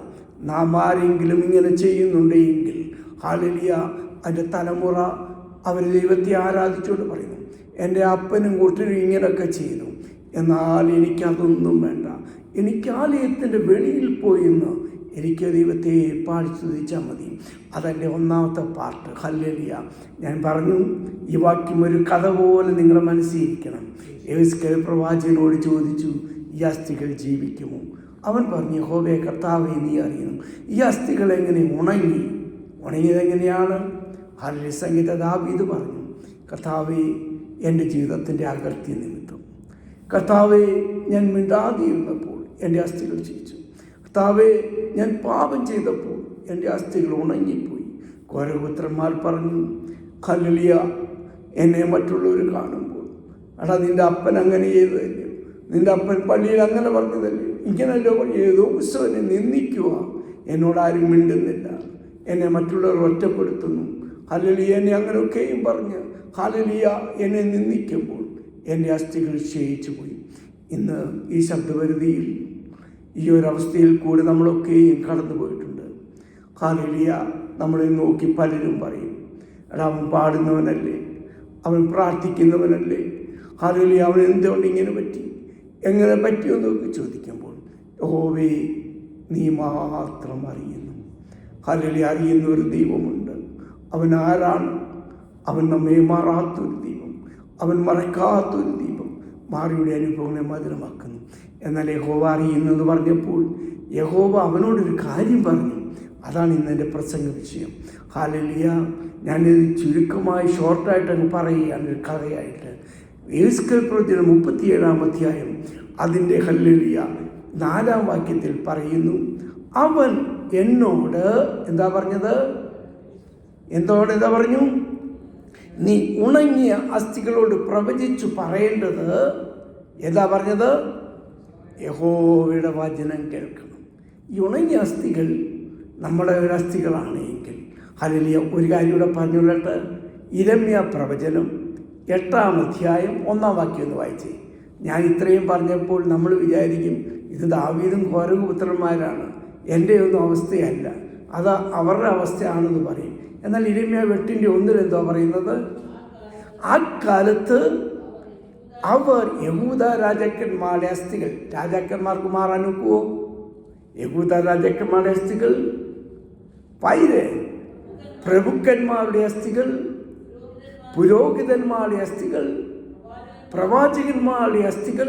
[SPEAKER 2] നാം ആരെങ്കിലും ഇങ്ങനെ ചെയ്യുന്നുണ്ടെങ്കിൽ ഹല്ലേലൂയ അതിൻ്റെ തലമുറ അവർ ദൈവത്തെ ആരാധിച്ചുകൊണ്ട് പറയുന്നു, എൻ്റെ അപ്പനും കൂട്ടരും ഇങ്ങനെയൊക്കെ ചെയ്തു, എന്നാൽ എനിക്കതൊന്നും വേണ്ട, എനിക്ക് ആലയത്തിൻ്റെ വെളിയിൽ പോയിന്ന് എനിക്ക് ദൈവത്തെ പാടിച്ചുതിച്ചാൽ മതി. അതെൻ്റെ ഒന്നാമത്തെ പാർട്ട്. ഹല്ലേലൂയ. ഞാൻ പറഞ്ഞു, ഈ വാക്യം ഒരു കഥ പോലെ നിങ്ങളുടെ മനസ്സിലിരിക്കണം. യെഹെസ്കേൽ പ്രവാചകനോട് ചോദിച്ചു, ഈ അസ്ഥികൾ ജീവിക്കുമോ? അവൻ പറഞ്ഞു, യഹോവേ കർത്താവേ നീ അറിയണം. ഈ അസ്ഥികൾ എങ്ങനെ ഉണങ്ങിയതെങ്ങനെയാണ്? ഹല്ലേലൂയ. സംഗീത ദാവീദ് പറഞ്ഞു, കർത്താവേ എൻ്റെ ജീവിതത്തിൻ്റെ അകൃത്യ നിമിത്തം, കർത്താവേ ഞാൻ മിണ്ടാതിരുന്നപ്പോൾ എൻ്റെ അസ്ഥികൾ ജീവിച്ചു, കർത്താവേ ഞാൻ പാപം ചെയ്തപ്പോൾ എൻ്റെ അസ്ഥികൾ ഉണങ്ങിപ്പോയി. കോരപുത്രന്മാർ പറഞ്ഞു, ഹല്ലേലൂയ എന്നെ മറ്റുള്ളവർ കാണുമ്പോൾ, എടാ നിൻ്റെ അപ്പൻ അങ്ങനെ ചെയ്തതല്ലേ, നിൻ്റെ അപ്പൻ പള്ളിയിൽ അങ്ങനെ പറഞ്ഞതല്ലേ, ഇങ്ങനല്ലോ ഏതോ പുസ്തകനെ നിന്ദിക്കുക, എന്നോടാരും മിണ്ടുന്നില്ല, എന്നെ മറ്റുള്ളവർ ഒറ്റപ്പെടുത്തുന്നു, ഹല്ലേലൂയ എന്നെ അങ്ങനെയൊക്കെയും പറഞ്ഞ് ഹല്ലേലൂയ എന്നെ നിന്ദിക്കുമ്പോൾ എൻ്റെ അസ്ഥികൾ ക്ഷയിച്ചു പോയി. ഇന്ന് ഈ ശബ്ദപരിധിയിൽ ഈ ഒരവസ്ഥയിൽ കൂടി നമ്മളൊക്കെയും കടന്നു പോയിട്ടുണ്ട്. ഹല്ലേലൂയ നമ്മളെ നോക്കി പലരും പറയും, എടാ അവൻ പാടുന്നവനല്ലേ, അവൻ പ്രാർത്ഥിക്കുന്നവനല്ലേ, ഹല്ലേലൂയ അവൻ എന്തുകൊണ്ട് ഇങ്ങനെ പറ്റി, എങ്ങനെ പറ്റിയെന്നൊക്കെ ചോദിക്കുമ്പോൾ, യഹോവേ നീ മാത്രം അറിയുന്നു. ഹല്ലേലൂയ അറിയുന്ന ഒരു ദൈവമുണ്ട്. അവൻ ആരാണ്? അവൻ നമ്മെ മാറാത്തൊരു ദൈവം, അവൻ മറക്കാത്തൊരു ദൈവം, മാറിയുടെ അനുഭവങ്ങളെ മധുരമാക്കുന്നു. എന്നാൽ യഹോവ അറിയുന്നെന്ന് പറഞ്ഞപ്പോൾ യഹോവ അവനോടൊരു കാര്യം പറഞ്ഞു. അതാണ് ഇന്ന് എൻ്റെ പ്രസംഗ വിഷയം. ഹല്ലേലൂയ. ഞാനിത് ചുരുക്കമായി ഷോർട്ടായിട്ട് അങ്ങ് പറയുകയാണ് ഒരു കഥയായിട്ട്. യെഹെസ്കേൽ പ്രവചനം 37-ാം അധ്യായം അതിൻ്റെ ഹല്ലേലൂയ 4-ാം വാക്യത്തിൽ പറയുന്നു, അവൻ എന്നോട് എന്താ പറഞ്ഞത്? എന്താ പറഞ്ഞു? നീ ഉണങ്ങിയ അസ്ഥികളോട് പ്രവചിച്ചു പറയേണ്ടത് എന്താ പറഞ്ഞത്? യഹോവയുടെ വചനം കേൾക്കണം. ഈ ഉണങ്ങിയ അസ്ഥികൾ നമ്മുടെ ഒരു അസ്ഥികളാണ് എങ്കിൽ ഹല്ലേലൂയ. ഒരു കാര്യം കൂടെ പറഞ്ഞുകൊള്ളട്ടെ. യിരെമ്യാ പ്രവചനം 8-ാം അധ്യായം 1-ാം വാക്യം ഒന്ന് വായിച്ചേ. ഞാൻ ഇത്രയും പറഞ്ഞപ്പോൾ നമ്മൾ വിചാരിക്കും ഇത് ദാവീദും കോരഹ് പുത്രന്മാരാണ്, എൻ്റെ ഒന്നും അവസ്ഥയല്ല, അത് അവരുടെ അവസ്ഥയാണെന്ന് പറയും. എന്നാൽ യിരെമ്യാ 8:1 എന്തോ പറയുന്നത്? ആ കാലത്ത് അവർ യഹൂദ രാജാക്കന്മാരുടെ അസ്ഥികൾ, രാജാക്കന്മാർക്ക് മാറാൻ ഒക്കുവോ? യഹൂദ രാജാക്കന്മാരുടെ അസ്ഥികൾ, പൈര് പ്രഭുക്കന്മാരുടെ അസ്ഥികൾ, പുരോഹിതന്മാരുടെ അസ്ഥികൾ, പ്രവാചകന്മാരുടെ അസ്ഥികൾ,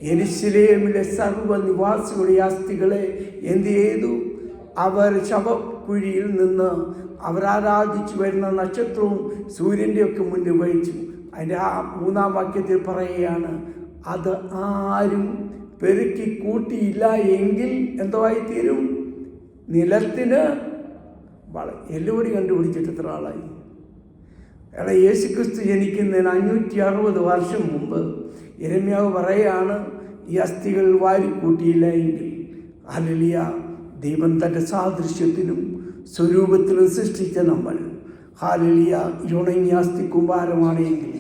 [SPEAKER 2] യെരൂശലേമിലെ സർവ്വ നിവാസികളുടെ അസ്ഥികളെ എന്ത് ചെയ്തു? അവർ ശവക്കുഴിയിൽ നിന്ന് അവരാരാധിച്ചു വരുന്ന നക്ഷത്രവും സൂര്യൻ്റെയൊക്കെ മുന്നിൽ വഹിച്ചു. അതിൻ്റെ 3-ാം വാക്യത്തിൽ പറയുകയാണ്, അത് ആരും പെരുക്കി കൂട്ടിയില്ല എങ്കിൽ എന്തോ ആയിത്തീരും? നിലത്തിന് എല്ലുപൊടി കണ്ടുപിടിച്ചിട്ട് എത്ര ആളായി? യേശുക്രിസ്തു ജനിക്കുന്നതിന് 560 വർഷം മുമ്പ് യിരെമ്യാവ് പറയാണ്, ഈ അസ്ഥികൾ വാരിക്കൂട്ടിയില്ല എങ്കിൽ ഹല്ലേലൂയ, ദൈവം തൻ്റെ സാദൃശ്യത്തിലും സ്വരൂപത്തിലും സൃഷ്ടിച്ച നമ്മൾ ഹല്ലേലൂയ ഉണങ്ങിയ അസ്ഥി കുമ്പാരമാണ് എങ്കിൽ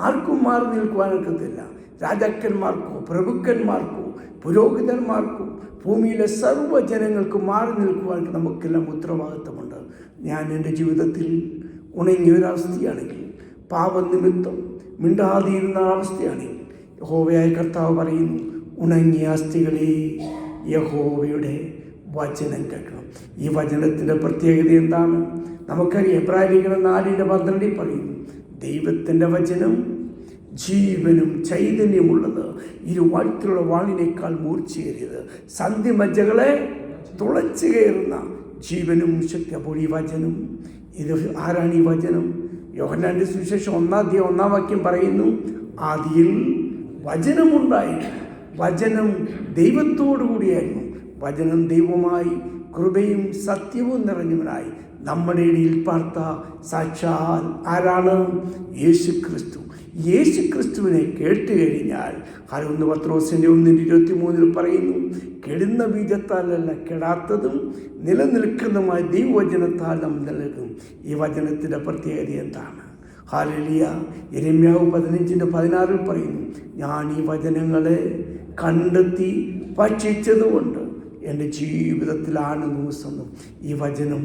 [SPEAKER 2] ആർക്കും മാറി നിൽക്കുവാനൊക്കത്തില്ല. രാജാക്കന്മാർക്കോ പ്രഭുക്കന്മാർക്കോ പുരോഹിതന്മാർക്കോ ഭൂമിയിലെ സർവ്വജനങ്ങൾക്ക് മാറി നിൽക്കുവാൻ നമുക്കെല്ലാം ഉത്തരവാദിത്തമുണ്ട്. ഞാൻ എൻ്റെ ജീവിതത്തിൽ ഉണങ്ങിയ ഒരവസ്ഥയാണെങ്കിൽ, പാപനിമിത്തം മിണ്ടാതിരുന്ന അവസ്ഥയാണെങ്കിൽ, യഹോവയായ കർത്താവ് പറയുന്നു, ഉണങ്ങിയ അസ്ഥികളെ യഹോവയുടെ വചനം കേൾക്കണം. ഈ വചനത്തിൻ്റെ പ്രത്യേകത എന്താണ്? നമുക്കറിയാം. എബ്രായലേഖനം 4:12 പറയുന്നു, ദൈവത്തിൻ്റെ വചനം ജീവനും ചൈതന്യമുള്ളത്, ഇരുവാഴ്ത്തിലുള്ള വാളിനേക്കാൾ മൂർച്ചയേറിയത്, സന്ധിമജ്ജകളെ തുളച്ചു കയറുന്ന ജീവനും ശക്തി. അപ്പോൾ ഈ വചനം, ഇത് ആരാണ് ഈ വചനം? യോഹന്നാന്റെ സുവിശേഷം 1-ാം വാക്യം പറയുന്നു, ആദിയിൽ വചനമുണ്ടായിരുന്നു, വചനം ദൈവത്തോടു കൂടിയായിരുന്നു, വചനം ദൈവമായി കൃപയും സത്യവും നിറഞ്ഞവനായി നമ്മുടെ ഇടയിൽ പാർത്ത സാക്ഷാൽ ആരാണ്? യേശുക്രിസ്തു. യേശുക്രിസ്തുവിനെ കേട്ട് കഴിഞ്ഞാൽ 1 പത്രോസിൻ്റെ 1:23 പറയുന്നു, കെടുന്ന ബീജത്താലല്ല കെടാത്തതും നിലനിൽക്കുന്നതുമായ ദൈവവചനത്താൽ നാം നിലനിൽക്കും. ഈ വചനത്തിൻ്റെ പ്രത്യേകത എന്താണ്? ഹല്ലേലൂയ. യിരെമ്യാവ് 15:16 പറയുന്നു, ഞാൻ ഈ വചനങ്ങളെ കണ്ടെത്തി ഭക്ഷിച്ചതുകൊണ്ട് എൻ്റെ ജീവിതത്തിലാണ് ദിവസം. ഈ വചനം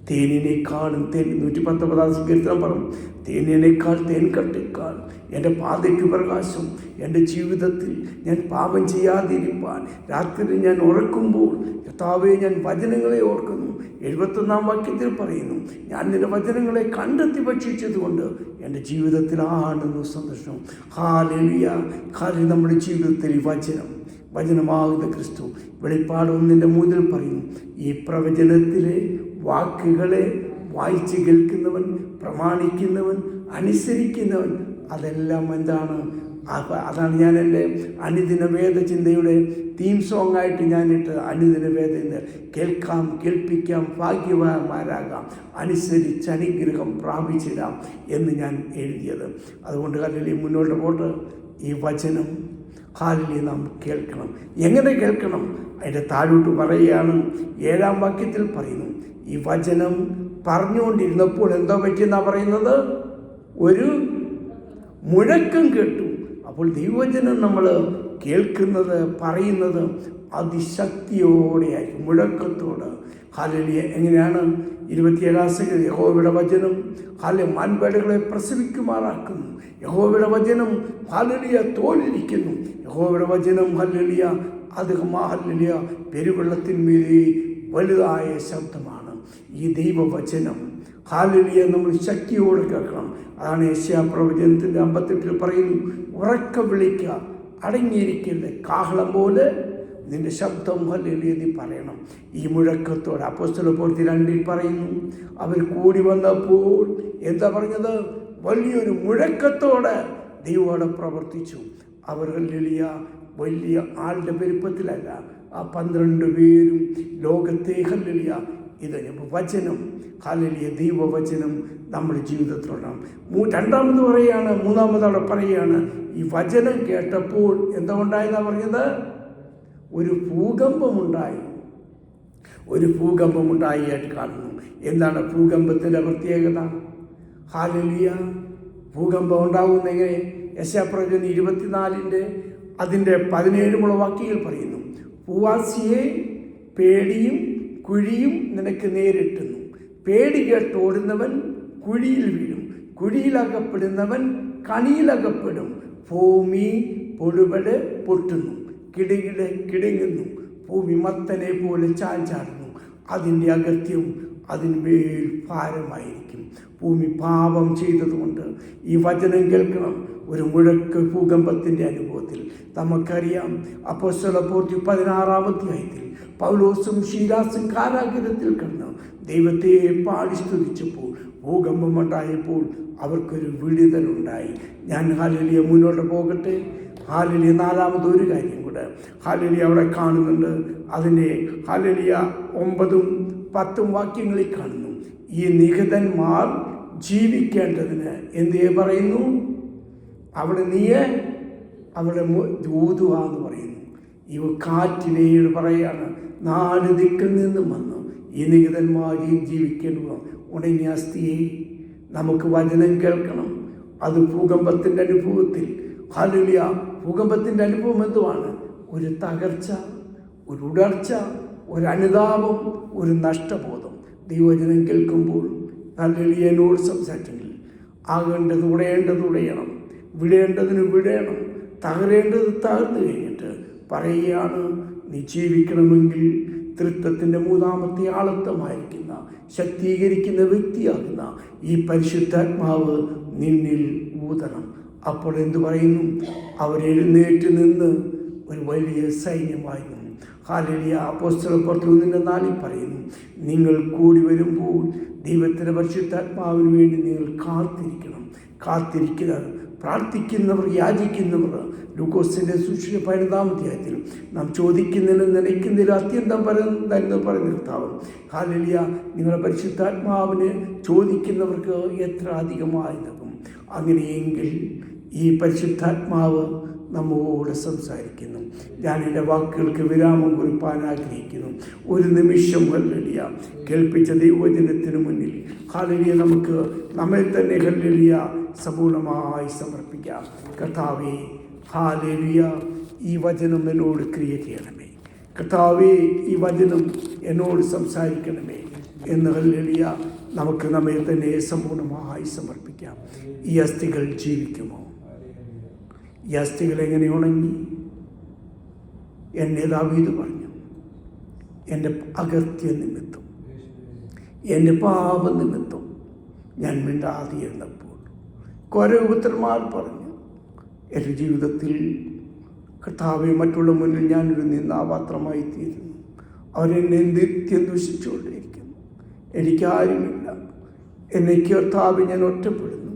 [SPEAKER 2] തേനിനേക്കാളും 119 സങ്കീർത്തനം പറഞ്ഞു, തേനിനേക്കാൾ തേൻകട്ടേക്കാൾ എൻ്റെ പാതയ്ക്ക് പ്രകാശം. എൻ്റെ ജീവിതത്തിൽ ഞാൻ പാപം ചെയ്യാതിരിപ്പാൻ രാത്രി ഞാൻ ഉറക്കുമ്പോൾ കർത്താവേ, ഞാൻ വചനങ്ങളെ ഓർക്കുന്നു. 71-ാം വാക്യത്തിൽ പറയുന്നു, ഞാൻ നിന്റെ വചനങ്ങളെ കണ്ടെത്തി ഭക്ഷിച്ചതുകൊണ്ട് എൻ്റെ ജീവിതത്തിലാണ് സന്തോഷം. ഹല്ലേലൂയ. നമ്മുടെ ജീവിതത്തിൽ ഈ വചനമാകുന്ന ക്രിസ്തു. വെളിപ്പാട് 1:3 പറയുന്നു, ഈ പ്രവചനത്തിലെ വാക്കുകളെ വായിച്ച് കേൾക്കുന്നവൻ, പ്രമാണിക്കുന്നവൻ, അനുസരിക്കുന്നവൻ, അതെല്ലാം എന്താണ്? അതാണ് ഞാൻ എൻ്റെ അനുദിന വേദചിന്തയുടെ തീം സോങ് ആയിട്ട് ഞാനിട്ട്, അനുദിന വേദചിന്ത. കേൾക്കാം, കേൾപ്പിക്കാം, ഭാഗ്യവാന്മാരാകാം, അനുസരിച്ച് അനുഗ്രഹം പ്രാപിച്ചിടാം എന്ന് ഞാൻ എഴുതിയത്. അതുകൊണ്ട് ഹല്ലേലൂയ, മുന്നോട്ട് പോട്ട് ഈ വചനം ഹല്ലേലൂയ നാം കേൾക്കണം. എങ്ങനെ കേൾക്കണം? അതിൻ്റെ താഴോട്ട് പറയുകയാണ്, 7-ാം വാക്യത്തിൽ പറയുന്നു, ഈ വചനം പറഞ്ഞുകൊണ്ടിരുന്നപ്പോൾ എന്തോ പറ്റിയെന്നാണ് പറയുന്നത്? ഒരു മുഴക്കം കേട്ടു. അപ്പോൾ ദൈവവചനം നമ്മൾ കേൾക്കുന്നത്, പറയുന്നത് അതിശക്തിയോടെയായിരിക്കും, മുഴക്കത്തോട്. ഹല്ലേലൂയ. എങ്ങനെയാണ്? 27-ാം സംഗതി, യഹോവയുടെ വചനം മാൻപേടകളെ പ്രസവിക്കുമാറാക്കുന്നു. യഹോവയുടെ വചനം ഹല്ലേലൂയ തോലിരിക്കുന്നു. യഹോവയുടെ വചനം ഹല്ലേലൂയ അത് ഹല്ലേലൂയ പെരുവെള്ളത്തിന്മേലെ വലുതായ ശബ്ദമാണ്. ഈ ദൈവവചനം ഹല്ലേലൂയ നമ്മൾ ശക്തിയോടെ കേൾക്കണം. അതാണ് യെശയ്യാ പ്രവചനത്തിൻ്റെ 58 പറയുന്നു, ഉറക്ക വിളിക്കുക, അടങ്ങിയിരിക്കരുത്, കാഹളം പോലെ നിന്റെ ശബ്ദം ഹല്ലേലൂയ നീ പറയണം. ഈ മുഴക്കത്തോടെ അപ്പോസ്തലപ്രവൃത്തി 2 പറയുന്നു, അവർ കൂടി വന്നപ്പോൾ എന്താ പറഞ്ഞത്? വലിയൊരു മുഴക്കത്തോടെ ദൈവത്തോടെ പ്രവർത്തിച്ചു. അവർ ഹല്ലേലൂയ വലിയ ആളുടെ പെരുപ്പത്തിലല്ല, ആ 12 പേരും ലോകത്തെ ഹല്ലേലൂയ ഇത് വചനം, ഹല്ലേലൂയ, ദൈവവചനം നമ്മുടെ ജീവിതത്തിലുണ്ടാകും. രണ്ടാമത് പറയുകയാണ്, മൂന്നാമതവിടെ പറയുകയാണ്, ഈ വചനം കേട്ടപ്പോൾ എന്താ ഉണ്ടായെന്നാണ് പറഞ്ഞത്? ഒരു ഭൂകമ്പമുണ്ടായി. ഒരു ഭൂകമ്പമുണ്ടായിട്ട് കാണുന്നു. എന്താണ് ഭൂകമ്പത്തിൻ്റെ പ്രത്യേകത? ഹല്ലേലൂയ, ഭൂകമ്പം ഉണ്ടാകുന്നെങ്ങനെ? യെശയ്യാപ്രവചനം 24 അതിൻ്റെ 17 വാക്യങ്ങൾ പറയുന്നു, ഭൂവാസിയെ പേടിയും കുഴിയും നിനക്ക് നേരിട്ടുന്നു. പേടി കേട്ടോടുന്നവൻ കുഴിയിൽ വീഴും, കുഴിയിലകപ്പെടുന്നവൻ കണിയിലകപ്പെടും. ഭൂമി പൊടുപട് പൊട്ടുന്നു, കിടുകിട് കിടുങ്ങുന്നു, ഭൂമി മത്തനെ പോലെ ചാഞ്ചാടുന്നു. അതിൻ്റെ അകത്യം അതിന്മേൽ ഭാരമായിരിക്കും. ഭൂമി പാപം ചെയ്തതുകൊണ്ട് ഈ വചനം കേൾക്കണം. ഒരു മുഴക്ക് ഭൂകമ്പത്തിൻ്റെ അനുഭവത്തിൽ നമുക്കറിയാം, അപ്പോസ്തലപ്രവൃത്തി 16-ാം അധ്യായത്തിൽ പൗലോസും ശീലാസും കാരാഗൃഹത്തിൽ കിടന്ന് ദൈവത്തെ പാടി സ്തുതിച്ചപ്പോൾ ഭൂകമ്പമുണ്ടായപ്പോൾ അവർക്കൊരു വിടുതലുണ്ടായി. ഞാൻ ഹല്ലേലൂയ മുന്നോട്ട് പോകട്ടെ. ഹല്ലേലൂയ, നാലാമതൊരു കാര്യം കൂടെ ഹല്ലേലൂയ അവിടെ കാണുന്നുണ്ട്. അതിൻ്റെ ഹല്ലേലൂയ 9-ഉം 10-ഉം വാക്യങ്ങളിൽ കാണുന്നു, ഈ നിഹതന്മാർ ജീവിക്കേണ്ടതിന് എന്തേ പറയുന്നു? അവിടെ നീയെ അവിടെ ഊതുക എന്ന് പറയുന്നു. ഇവ കാറ്റിനേട് പറയാണ്, 4 ദിക്കിൽ നിന്നും വന്ന് ഈ നിഹിതന്മാർ ജീവിക്കേണ്ടത്. ഉണങ്ങിയ അസ്ഥിയെ നമുക്ക് വചനം കേൾക്കണം. അത് ഭൂകമ്പത്തിൻ്റെ അനുഭവത്തിൽ ഹല്ലേലൂയ, ഭൂകമ്പത്തിൻ്റെ അനുഭവം എന്തുവാണ്? ഒരു തകർച്ച, ഒരു ഉടർച്ച, ഒരു അനുതാപം, ഒരു നഷ്ടബോധം. ദൈവവചനം കേൾക്കുമ്പോൾ ഹല്ലേലൂയ എന്നോട് സംസാരിച്ചെങ്കിൽ ആകേണ്ടത് ഉടയേണ്ടത്, വിടേണ്ടതിന് വിടേണം, തകരേണ്ടത് തകർന്നു കഴിഞ്ഞിട്ട് പറയുകയാണ്, നീ ജീവിക്കണമെങ്കിൽ തൃത്വത്തിൻ്റെ 3-ാമത്തെ ആളത്വമായിരിക്കുന്ന ശക്തീകരിക്കുന്ന വ്യക്തിയാകുന്ന ഈ പരിശുദ്ധാത്മാവ് നിന്നിൽ ഊതണം. അപ്പോൾ എന്തു പറയുന്നു? അവരെഴുന്നേറ്റ് നിന്ന് ഒരു വലിയ സൈന്യമായിരുന്നു. ഹല്ലേലൂയ, അപ്പോസ്തലപ്രവൃത്തി 1:4 പറയുന്നു, നിങ്ങൾ കൂടി വരുമ്പോൾ ദൈവത്തിൻ്റെ പരിശുദ്ധാത്മാവിന് വേണ്ടി നിങ്ങൾ കാത്തിരിക്കുക. പ്രാർത്ഥിക്കുന്നവർ, യാചിക്കുന്നവർ, ലൂക്കോസിൻ്റെ സുവിശേഷം 15-ാം അധ്യായത്തിൽ നാം ചോദിക്കുന്നതിലും നനയ്ക്കുന്നതിലും അത്യന്തം എന്ന് പറഞ്ഞിർത്താവും. ഹല്ലേലൂയ, നിങ്ങളുടെ പരിശുദ്ധാത്മാവിന് ചോദിക്കുന്നവർക്ക് എത്ര അധികമായി നൽകും. അങ്ങനെയെങ്കിൽ ഈ പരിശുദ്ധാത്മാവ് നമ്മോട് സംസാരിക്കുന്നു. ഞാൻ എൻ്റെ വാക്കുകൾക്ക് വിരാമം കുറിപ്പാൻ ആഗ്രഹിക്കുന്നു. ഒരു നിമിഷം ഹല്ലേലൂയ കേൾപ്പിച്ച ദൈവവചനത്തിന് മുന്നിൽ ഹല്ലേലൂയ നമുക്ക് നമ്മെ തന്നെ ഹല്ലേലൂയ സമ്പൂർണ്ണമായി സമർപ്പിക്കാം. കർത്താവേ, ഹല്ലേലൂയ, ഈ വചനം എന്നോട് ക്രിയ ചെയ്യണമേ. കർത്താവേ, ഈ വചനം എന്നോട് സംസാരിക്കണമേ എന്ന് ഹല്ലേലൂയ നമുക്ക് നമ്മെ തന്നെ സമ്പൂർണ്ണമായി സമർപ്പിക്കാം. ഈ അസ്ഥികൾ ജീവിക്കുമോ? ഈ അസ്ഥികൾ എങ്ങനെ ഉണങ്ങി? എന്നെ ദാവീദ് പറഞ്ഞു, എൻ്റെ അകർത്യ നിമിത്തം, എൻ്റെ പാപ നിമിത്തം ഞാൻ മിണ്ടാതിരുന്നപ്പോൾ കോരപുത്രന്മാർ പറഞ്ഞു, എൻ്റെ ജീവിതത്തിൽ കർത്താവെ മറ്റുള്ള മുന്നിൽ ഞാനൊരു നിന്ദാപാത്രമായി തീരുന്നു. അവരെന്നെ നിത്യം ദൂഷിച്ചുകൊണ്ടിരിക്കുന്നു. എനിക്കാരുമില്ല. എന്നെ കർത്താവെ ഞാൻ ഒറ്റപ്പെടുന്നു.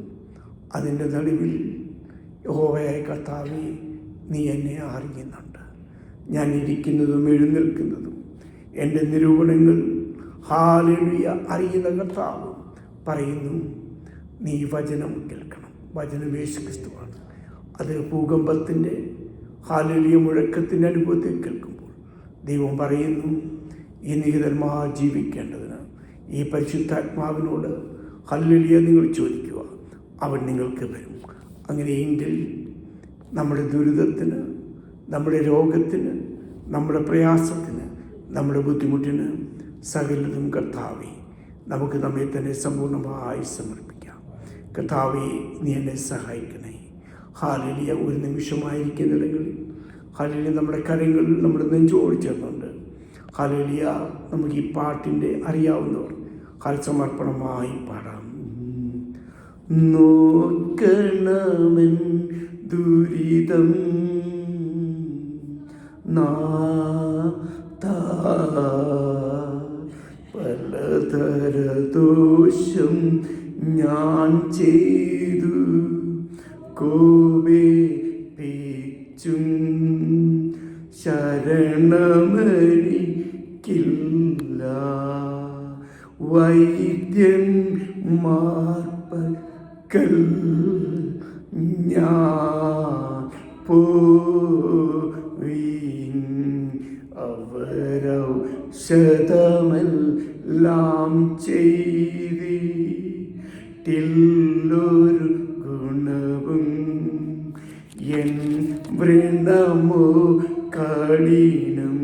[SPEAKER 2] അതിൻ്റെ നടുവിൽ യഹോവയായ കർത്താവെ, നീ എന്നെ അറിയുന്നുണ്ട്. ഞാൻ ഇരിക്കുന്നതും എഴുന്നേൽക്കുന്നതും എൻ്റെ നിരൂപണങ്ങൾ ഹല്ലേലൂയ അറിയുന്ന കർത്താവ് പറയുന്നു, നീ വചനം കേൾക്കണം. വചനം യേശുക്രിസ്തുവാണ്. അത് ഭൂകമ്പത്തിൻ്റെ ഹല്ലേലൂയ മുഴക്കത്തിൻ്റെ അനുഭവത്തിൽ കേൾക്കുമ്പോൾ ദൈവം പറയുന്നു, ഈ നിഹിതന്മാർ ജീവിക്കേണ്ടതിന് ഈ പരിശുദ്ധാത്മാവിനോട് ഹല്ലേലൂയ നിങ്ങൾ ചോദിക്കുക, അവൻ നിങ്ങൾക്ക് വരും. അങ്ങനെയെങ്കിൽ നമ്മുടെ ദുരിതത്തിന്, നമ്മുടെ രോഗത്തിന്, നമ്മുടെ പ്രയാസത്തിന്, നമ്മുടെ ബുദ്ധിമുട്ടിന് സകലതും കർത്താവേ നമുക്ക് നമ്മെ തന്നെ സമ്പൂർണ്ണമായി സമർപ്പിക്കാം. കർത്താവേ, നീ എന്നെ സഹായിക്കണേ. ഹല്ലേലൂയ, ഒരു നിമിഷമായിരിക്കുന്നിടങ്ങളിൽ ഹല്ലേലൂയ നമ്മുടെ കരങ്ങളിൽ നമ്മുടെ നെഞ്ചോട് ചേർന്നുണ്ട്. ഹല്ലേലൂയ, നമുക്ക് ഈ പാട്ടിൻ്റെ അറിയാവുന്നവർ സമർപ്പണമായി പാടാം. നോക്കണമെൻ ദുരിതം നാഥാ, പലതര ദോഷം ഞാൻ ചെയ്തു കോപിച്ചും ശരണമരിക്കില്ല. വൈദ്യന്മാർപ്പക്കൽ ഞാൻ പോയി അവരൗഷധമെല്ലാം ചെയ്തിട്ടില്ലൊരു ഗുണവും എൻ വൃണമോ കഠിനം.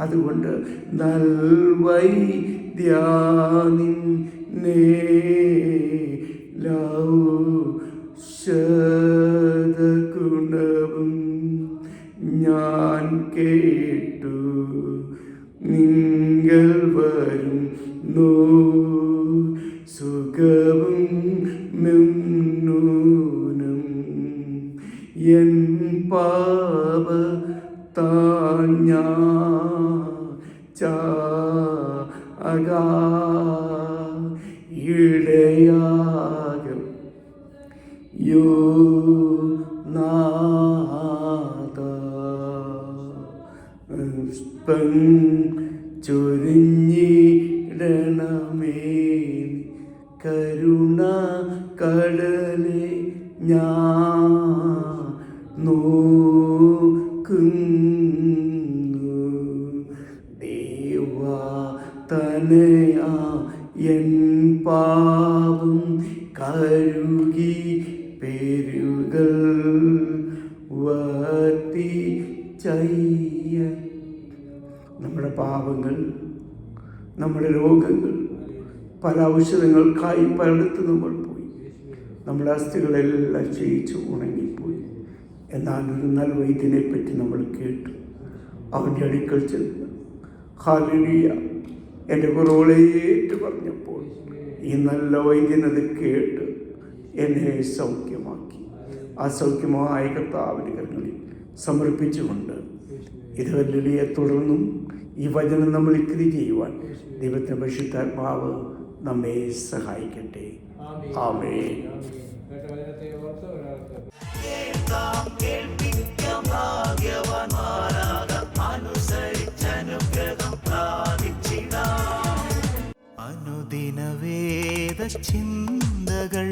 [SPEAKER 2] അതുകൊണ്ട് നൽവൈദ്യാനിന്നെ ഔഷധഗുണവും ഞാൻ കേട്ടു. നിങ്ങൾ വരുന്നു സുഖവും നൂനം എൻ പാപത്താൽ ഇടയാകും യോ നാഥ. പുഷ്പം ചൊരിഞ്ഞിടണമേ കരുണ കടലെ ഞാൻ നോക്കുന്നു. ദേവാ തനയാ എൻ പാപം കരുകി പെരുകൾ വർത്തിച്ചയ്യ. നമ്മുടെ പാപങ്ങൾ, നമ്മുടെ രോഗങ്ങൾ, പല ഔഷധങ്ങൾക്കായി പലയിടത്ത് നമ്മൾ പോയി. നമ്മുടെ അസ്ഥികളെല്ലാം ക്ഷയിച്ച് ഉണങ്ങിപ്പോയി. എന്നാൽ ഒരു നല്ല വൈദ്യനെ പറ്റി നമ്മൾ കേട്ടു. അവൻ്റെ അടുക്കൽ ചെന്ന് ഹല്ലേലൂയ എൻ്റെ കുറവുകളെ ഏറ്റു പറഞ്ഞപ്പോൾ ഈ നല്ല വൈദ്യനത് കേട്ട് എന്നെ സൗഖ്യമാക്കി. ആ സൗഖ്യമായ കർത്താവിൻ്റെ കരങ്ങളിൽ സമർപ്പിച്ചുകൊണ്ട് ഇത് ഹല്ലേലൂയ തുടർന്നും ഈ വചനം നമ്മൾ ഇക്രി ചെയ്യുവാൻ ദൈവത്തിൻ്റെ പരിശുദ്ധാത്മാവ് നമ്മെ സഹായിക്കട്ടെ. ആമേൻ.
[SPEAKER 1] അനുദിന വേദ ചിന്തകൾ